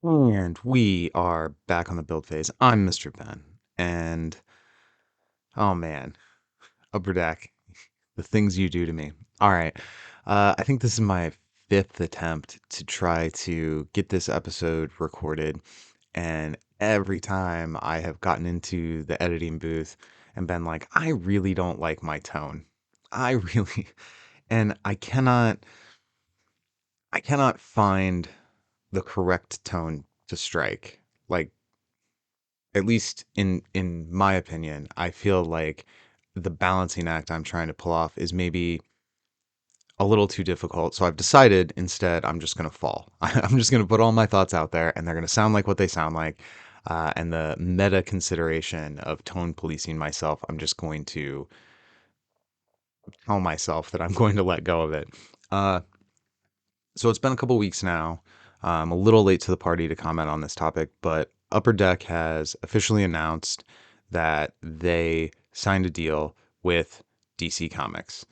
And we are back on the build phase. I'm Mr. Ben. And oh man, Upper Deck, the things you do to me. All right. I think this is my fifth attempt to try to get this episode recorded. And every time I have gotten into the editing booth and been like, I really don't like my tone. I really, and I cannot find the correct tone to strike. Like, at least in my opinion, I feel like the balancing act I'm trying to pull off is maybe a little too difficult. So I've decided instead I'm just going to fall. I'm just going to put all my thoughts out there and they're going to sound like what they sound like. And the meta consideration of tone policing myself, I'm just going to tell myself that I'm going to let go of it. Uh, so it's been a couple weeks now. I'm a little late to the party to comment on this topic, but Upper Deck has officially announced that they signed a deal with DC Comics.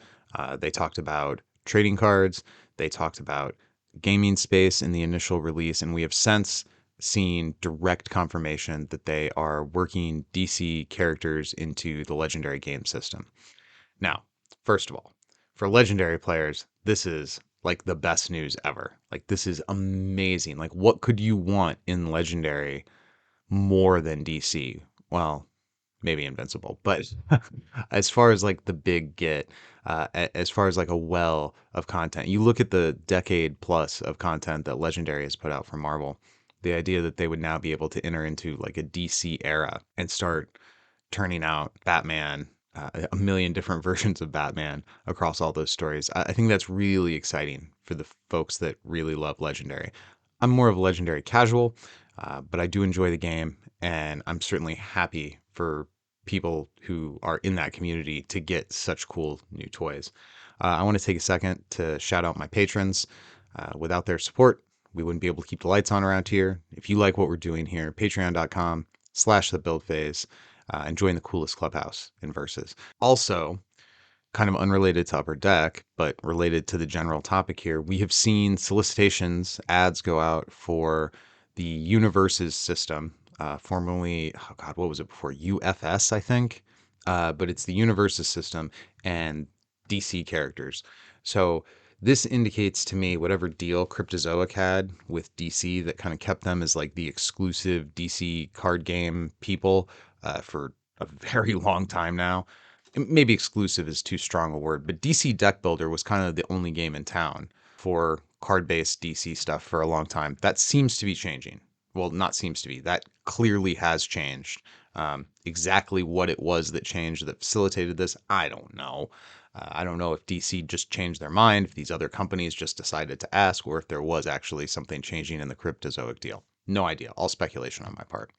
They talked about trading cards, they talked about gaming space in the initial release, and we have since seen direct confirmation that they are working DC characters into the Legendary game system. Now, first of all, for legendary players, this is like the best news ever. Like, this is amazing. Like, what could you want in legendary more than DC? Well, maybe invincible, but as far as like the big get, as far as like a well of content, you look at the decade plus of content that Legendary has put out for Marvel. The idea that they would now be able to enter into like a DC era and start turning out Batman, a million different versions of Batman across all those stories. I think that's really exciting for the folks that really love Legendary. I'm more of a Legendary casual, but I do enjoy the game, and I'm certainly happy for people who are in that community to get such cool new toys. I want to take a second to shout out my patrons. Without their support, we wouldn't be able to keep the lights on around here. If you like what we're doing here, patreon.com/the build phase, and join the coolest clubhouse in Versus. Also, kind of unrelated to Upper Deck, but related to the general topic here, we have seen solicitations, ads go out for the Universes system, formerly, oh God, what was it before? UFS, I think. But it's the Universes system and DC characters. So this indicates to me whatever deal Cryptozoic had with DC that kind of kept them as like the exclusive DC card game people for a very long time now. Maybe exclusive is too strong a word, but DC Deck Builder was kind of the only game in town for card based DC stuff for a long time. That seems to be changing. Well, not seems to be. That clearly has changed. Exactly what it was that changed that facilitated this, I don't know. I don't know if DC just changed their mind, if these other companies just decided to ask, or if there was actually something changing in the Cryptozoic deal. No idea. All speculation on my part.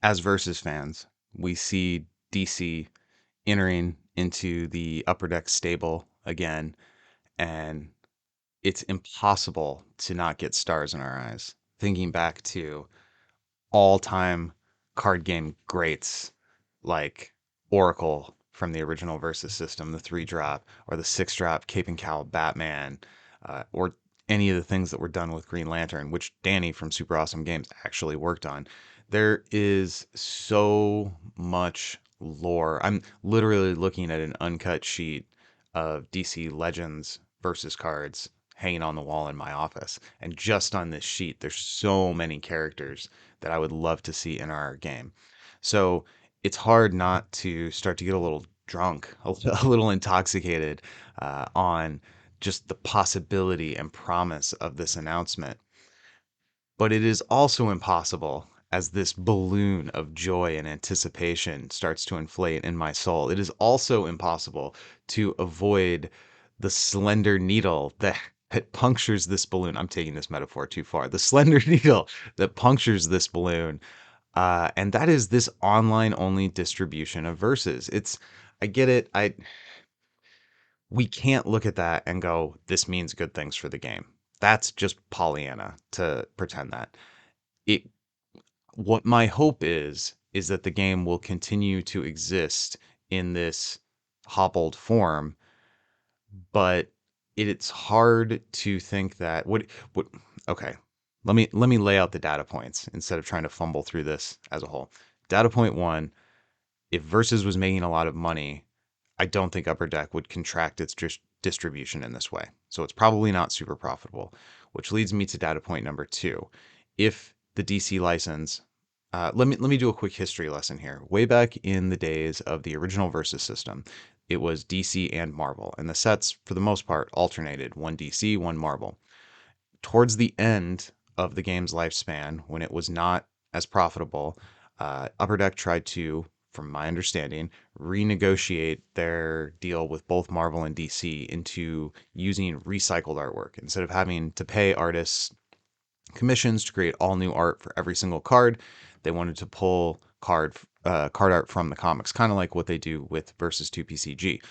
As Versus fans, we see DC entering into the Upper Deck stable again, and it's impossible to not get stars in our eyes. Thinking back to all time card game greats like Oracle from the original Versus system, the 3 drop, or the 6 drop Cape and Cowl Batman, or any of the things that were done with Green Lantern, which Danny from Super Awesome Games actually worked on. There is so much lore. I'm literally looking at an uncut sheet of DC Legends versus cards hanging on the wall in my office. And just on this sheet, there's so many characters that I would love to see in our game. So it's hard not to start to get a little drunk, a little intoxicated on just the possibility and promise of this announcement. But it is also impossible as this balloon of joy and anticipation starts to inflate in my soul. It is also impossible to avoid the slender needle that punctures this balloon. I'm taking this metaphor too far. The slender needle that punctures this balloon. And that is this online only distribution of verses. I get it. We can't look at that and go, this means good things for the game. That's just Pollyanna to pretend that. It what my hope is that the game will continue to exist in this hobbled form, but it's hard to think that what okay. Let me lay out the data points instead of trying to fumble through this as a whole. Data point one, if Versus was making a lot of money, I don't think Upper Deck would contract its distribution in this way. So it's probably not super profitable, which leads me to data point number two. If the DC license, let me do a quick history lesson here. Way back in the days of the original Versus system, it was DC and Marvel, and the sets for the most part alternated, one DC, one Marvel. Towards the end of the game's lifespan, when it was not as profitable, Upper Deck tried to, from my understanding, renegotiate their deal with both Marvel and DC into using recycled artwork. Instead of having to pay artists commissions to create all new art for every single card, they wanted to pull card art from the comics, kind of like what they do with Versus 2 PCG.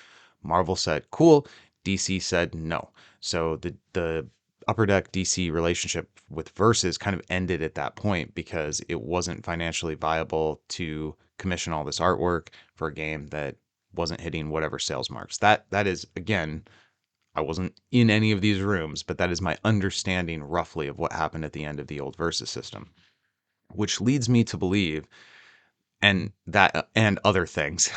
Marvel said cool, DC said no. So the Upper Deck DC relationship with Versus kind of ended at that point because it wasn't financially viable to commission all this artwork for a game that wasn't hitting whatever sales marks. That is, again, I wasn't in any of these rooms, but that is my understanding roughly of what happened at the end of the old Versus system, which leads me to believe, and other things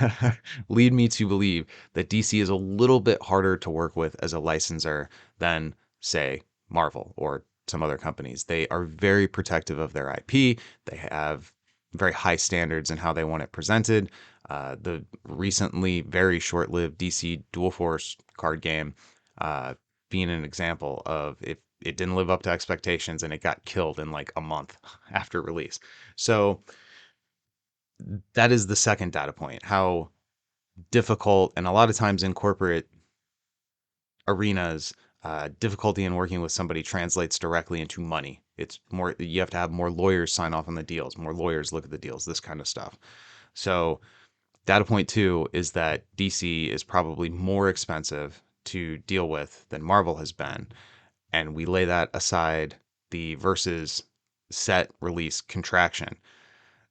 lead me to believe that DC is a little bit harder to work with as a licensor than, say, Marvel or some other companies. They are very protective of their IP. They have very high standards in how they want it presented. The recently very short-lived DC Dual Force card game uh, being an example of, if it didn't live up to expectations and it got killed in like a month after release. So that is the second data point, how difficult, and a lot of times in corporate arenas, difficulty in working with somebody translates directly into money. It's more, you have to have more lawyers sign off on the deals, more lawyers look at the deals, this kind of stuff. So data point two is that DC is probably more expensive to deal with than Marvel has been. And we lay that aside, the Versus set release contraction.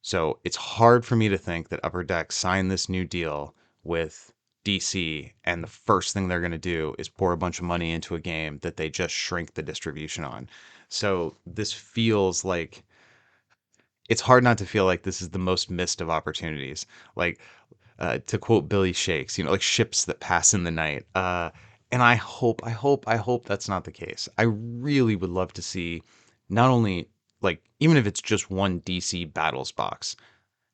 So it's hard for me to think that Upper Deck signed this new deal with DC, and the first thing they're going to do is pour a bunch of money into a game that they just shrink the distribution on. So this feels like, it's hard not to feel like this is the most missed of opportunities. Like, to quote Billy Shakes, like ships that pass in the night. And I hope that's not the case. I really would love to see, not only, like, even if it's just one DC Battles box,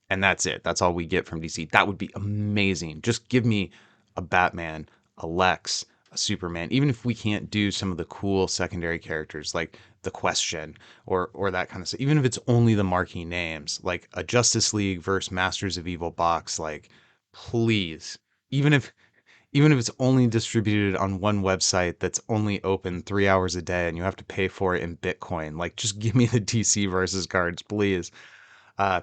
and that's it. That's all we get from DC. That would be amazing. Just give me a Batman, a Lex, a Superman. Even if we can't do some of the cool secondary characters like the Question or that kind of stuff. Even if it's only the marquee names, like a Justice League versus Masters of Evil box, like, please. Even if even if it's only distributed on one website that's only open 3 hours a day and you have to pay for it in Bitcoin, like, just give me the DC versus cards, please. Uh,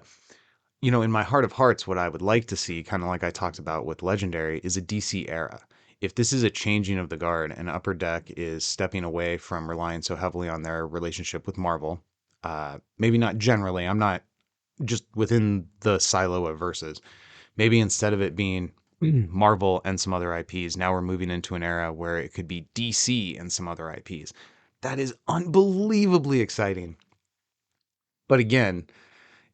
in my heart of hearts, what I would like to see, kind of like I talked about with Legendary, is a DC era. If this is a changing of the guard and Upper Deck is stepping away from relying so heavily on their relationship with Marvel, maybe not generally, I'm not just within the silo of Versus, maybe instead of it being Marvel and some other IPs, now we're moving into an era where it could be DC and some other IPs. That is unbelievably exciting. But again,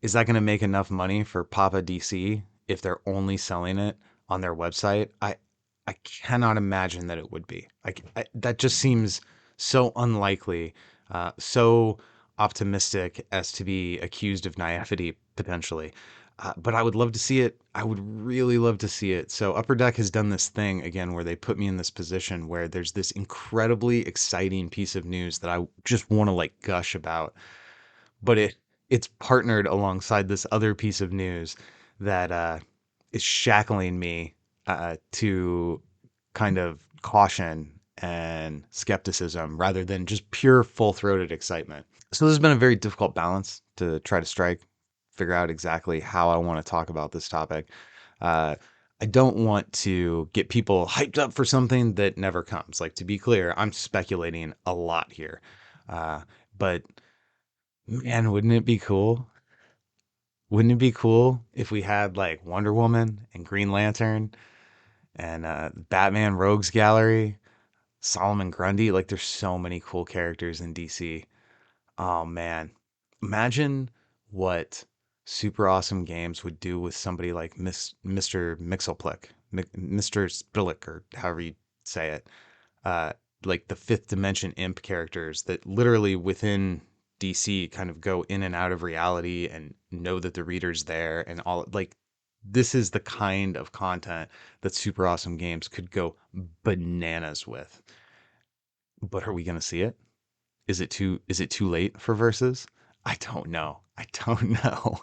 is that going to make enough money for Papa DC if they're only selling it on their website? I cannot imagine that it would be. That just seems so unlikely, so optimistic as to be accused of naivety potentially. But I would love to see it. I would really love to see it. So Upper Deck has done this thing again where they put me in this position where there's this incredibly exciting piece of news that I just want to like gush about, but it's partnered alongside this other piece of news that is shackling me to kind of caution and skepticism rather than just pure full-throated excitement. So this has been a very difficult balance to try to strike, figure out exactly how I want to talk about this topic. Uh, I don't want to get people hyped up for something that never comes. Like, to be clear, I'm speculating a lot here. But man, wouldn't it be cool? Wouldn't it be cool if we had like Wonder Woman and Green Lantern and Batman Rogues Gallery, Solomon Grundy? Like, there's so many cool characters in DC. Oh man, imagine what Super Awesome Games would do with somebody like Mr. Mixelplick, Mr. Spillick, or however you say it. Uh, like the fifth dimension imp characters that literally within DC kind of go in and out of reality and know that the reader's there and all like this is the kind of content that Super Awesome Games could go bananas with. But are we going to see it? Is it too late for verses? I don't know. I don't know.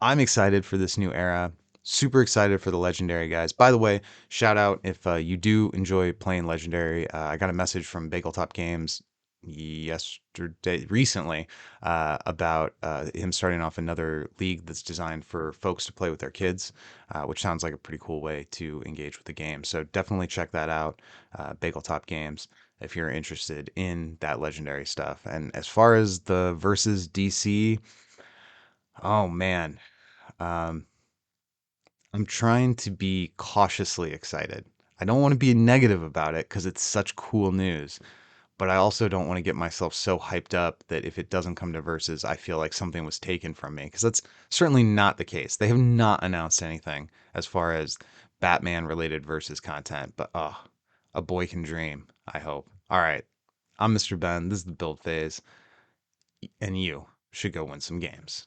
I'm excited for this new era. Super excited for the Legendary guys. By the way, shout out if you do enjoy playing Legendary. I got a message from Bageltop Games yesterday, recently, about him starting off another league that's designed for folks to play with their kids, which sounds like a pretty cool way to engage with the game. So definitely check that out, Bageltop Games, if you're interested in that Legendary stuff. And as far as the versus DC, oh man, um, I'm trying to be cautiously excited. I don't want to be negative about it because it's such cool news, but I also don't want to get myself so hyped up that if it doesn't come to versus, I feel like something was taken from me because that's certainly not the case. They have not announced anything as far as Batman related versus content, but oh, a boy can dream, I hope. All right, I'm Mr. Ben. This is the build phase, and you should go win some games.